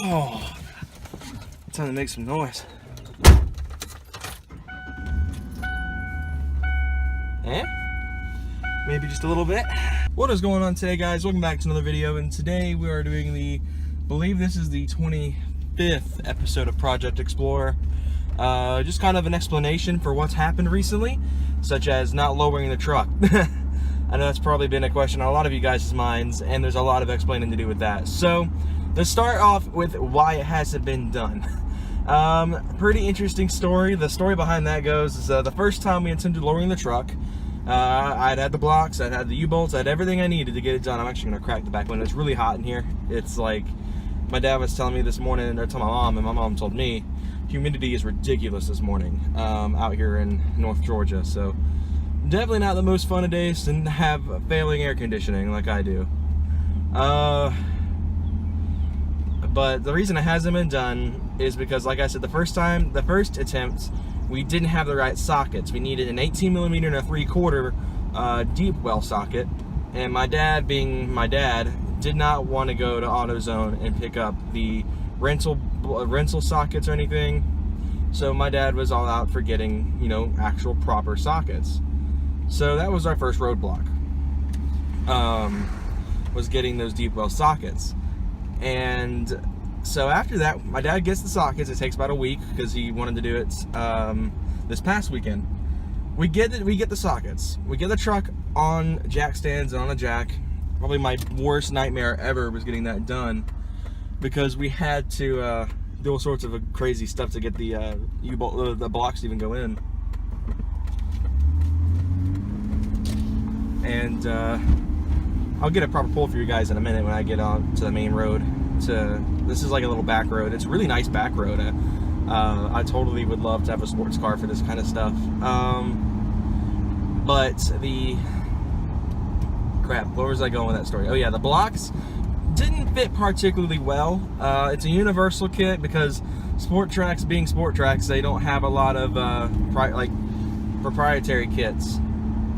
Oh, time to make some noise. Eh? Maybe just a little bit. What is going on today, guys? Welcome back to another video, and today we are doing I believe this is the 25th episode of Project Explorer. Just kind of an explanation for what's happened recently, such as not lowering the truck. I know that's probably been a question on a lot of you guys' minds, and there's a lot of explaining to do with that. So, let's start off with why it hasn't been done. Pretty interesting story. The story behind that goes is the first time we attempted lowering the truck, I'd had the blocks, I'd had the U-bolts, I had everything I needed to get it done. I'm actually going to crack the back window. It's really hot in here. It's like, my dad was telling me this morning, or telling my mom, and my mom told me, humidity is ridiculous this morning out here in North Georgia. So, definitely not the most fun of days to have failing air conditioning like I do. But the reason it hasn't been done is because, like I said, the first attempt, we didn't have the right sockets. We needed an 18mm and a 3/4 deep well socket, and my dad, being my dad, did not want to go to AutoZone and pick up the rental sockets or anything. So my dad was all out for getting, you know, actual proper sockets. So that was our first roadblock. Was getting those deep well sockets. And so after that, my dad gets the sockets. It takes about a week because he wanted to do it this past weekend. We get the sockets. We get the truck on jack stands and on a jack. Probably my worst nightmare ever was getting that done, because we had to do all sorts of crazy stuff to get the U-bolt, the blocks to even go in. And I'll get a proper pull for you guys in a minute when I get on to the main road. This is like a little back road. It's a really nice back road. I totally would love to have a sports car for this kind of stuff. But where was I going with that story? Oh yeah, the blocks didn't fit particularly well. It's a universal kit because SportTracs being SportTracs, they don't have a lot of proprietary kits.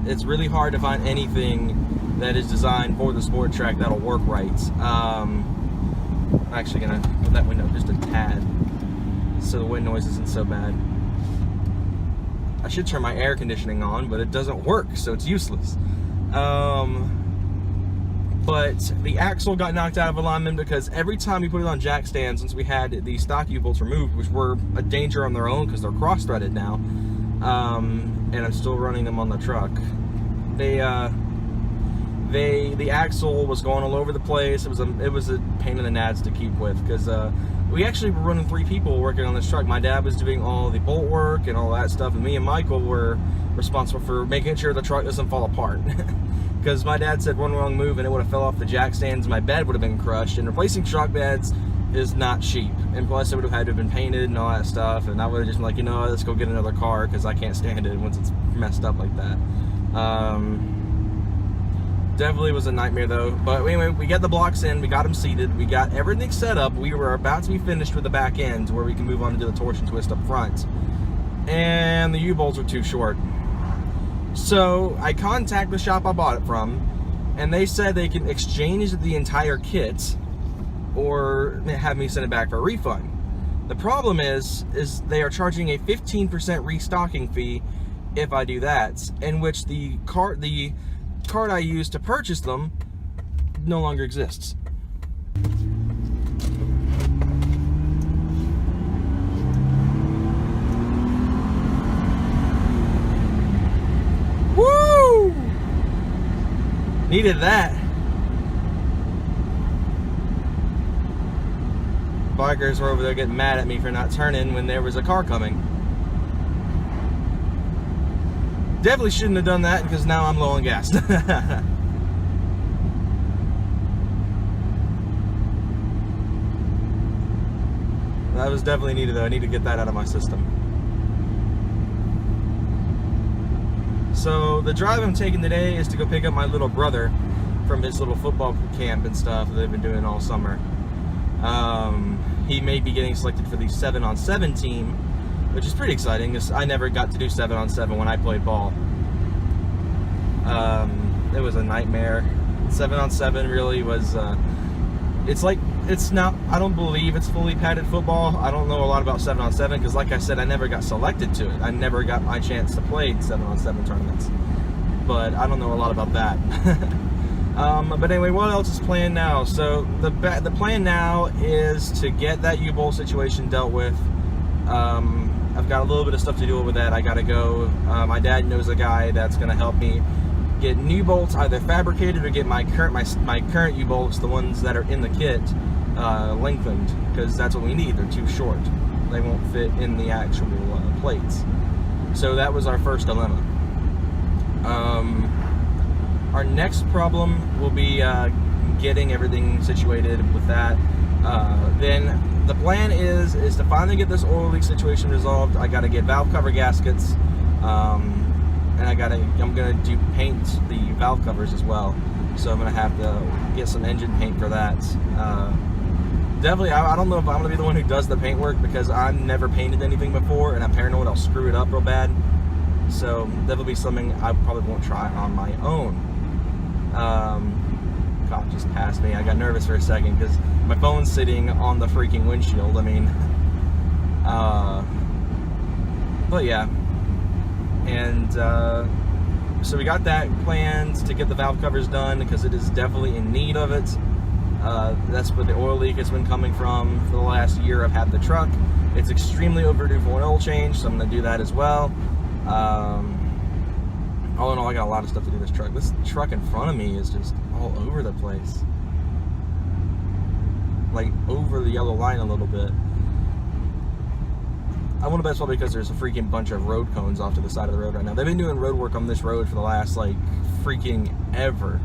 It's really hard to find anything that is designed for the SportTrac that'll work right. I'm actually gonna put that window just a tad so the wind noise isn't so bad. I should turn my air conditioning on, but it doesn't work, so it's useless. But the axle got knocked out of alignment because every time we put it on jack stands, since we had the stock U-bolts removed, which were a danger on their own because they're cross-threaded now, and I'm still running them on the truck, the axle was going all over the place. It was a pain in the nads to keep with, because we actually were running 3 people working on this truck. My dad was doing all the bolt work and all that stuff, and me and Michael were responsible for making sure the truck doesn't fall apart. Because my dad said one wrong move and it would have fell off the jack stands, my bed would have been crushed, and replacing truck beds is not cheap, and plus it would have had to have been painted and all that stuff, and I would have just been like, you know, let's go get another car because I can't stand it once it's messed up like that. Definitely was a nightmare though. But anyway, we got the blocks in, we got them seated, we got everything set up. We were about to be finished with the back end where we can move on to do the torsion twist up front, and the U-bolts were too short. So I contacted the shop I bought it from, and they said they can exchange the entire kit or have me send it back for a refund. The problem is they are charging a 15% restocking fee if I do that, in which the card I used to purchase them no longer exists. Woo! Needed that. Bikers were over there getting mad at me for not turning when there was a car coming. Definitely shouldn't have done that, because now I'm low on gas. That was definitely needed though. I need to get that out of my system. So the drive I'm taking today is to go pick up my little brother from his little football camp and stuff that they've been doing all summer. He may be getting selected for the 7-on-7 team, which is pretty exciting because I never got to do 7-on-7 when I played ball. It was a nightmare. 7-on-7 really was, it's like it's not, I don't believe it's fully padded football. I don't know a lot about 7-on-7 because, like I said, I never got selected to it. I never got my chance to play 7-on-7 tournaments. But I don't know a lot about that. But anyway, what else is planned now? So the plan now is to get that U-bolt situation dealt with. I've got a little bit of stuff to do with that. I gotta go. My dad knows a guy that's gonna help me get new bolts either fabricated or get my current U-bolts, the ones that are in the kit, lengthened, because that's what we need. They're too short. They won't fit in the actual plates. So that was our first dilemma. Our next problem will be getting everything situated with that. Then the plan is to finally get this oil leak situation resolved. I got to get valve cover gaskets, and I'm gonna do paint the valve covers as well. So I'm gonna have to get some engine paint for that. Definitely, I don't know if I'm gonna be the one who does the paint work because I've never painted anything before, and I'm paranoid I'll screw it up real bad. So that'll be something I probably won't try on my own. Cop just passed me. I got nervous for a second because my phone's sitting on the freaking windshield. I mean, but yeah. And so we got that planned to get the valve covers done because it is definitely in need of it. That's where the oil leak has been coming from for the last year I've had the truck. It's extremely overdue for an oil change, so I'm going to do that as well. All in all, I got a lot of stuff to do with this truck. This truck in front of me is just all over the place. Like, over the yellow line a little bit. I want to bet it's probably because there's a freaking bunch of road cones off to the side of the road right now. They've been doing road work on this road for the last, like, freaking ever.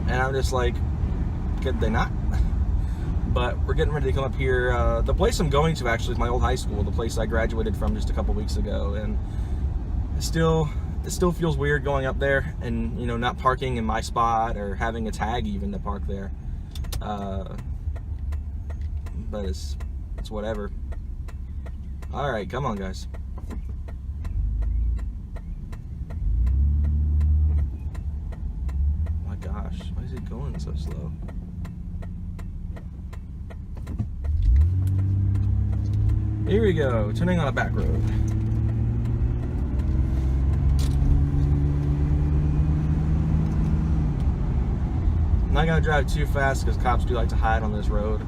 And I'm just like, could they not? But we're getting ready to come up here. The place I'm going to, actually, is my old high school, the place I graduated from just a couple weeks ago. And it still feels weird going up there and, you know, not parking in my spot or having a tag even to park there. But it's whatever. Alright, come on, guys. Oh my gosh, why is it going so slow? Here we go, turning on a back road. I'm not gonna drive too fast because cops do like to hide on this road.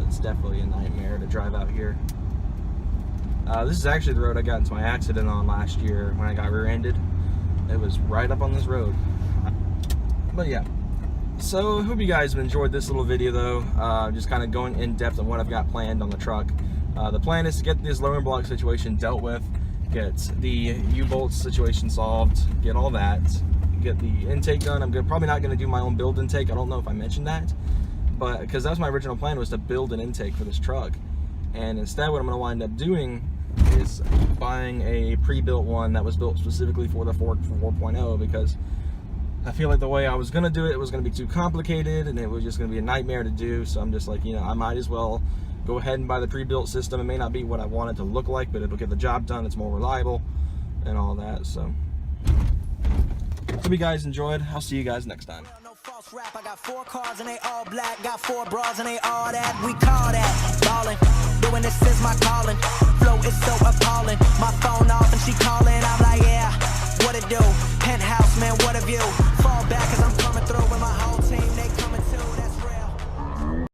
It's definitely a nightmare to drive out here. This is actually the road I got into my accident on last year when I got rear-ended. It was right up on this road. But yeah, so I hope you guys have enjoyed this little video though. Just kind of going in depth on what I've got planned on the truck. The plan is to get this lowering block situation dealt with, get the U-bolt situation solved, get all that, get the intake done. I'm probably not going to do my own build intake. I don't know if I mentioned that, but because that was my original plan, was to build an intake for this truck. And instead what I'm going to wind up doing is buying a pre-built one that was built specifically for the Ford 4.0, because I feel like the way I was going to do it was going to be too complicated and it was just going to be a nightmare to do. So I'm just like, you know, I might as well go ahead and buy the pre-built system. It may not be what I want it to look like, but it'll get the job done. It's more reliable and all that. So hope you guys enjoyed. I'll see you guys next time. Rap, I got 4 cars and they all black, got 4 bras and they all that, we call that ballin', doing this is my calling, flow is so appalling, my phone off and she calling, I'm like, yeah, what it do, penthouse, man, what a view.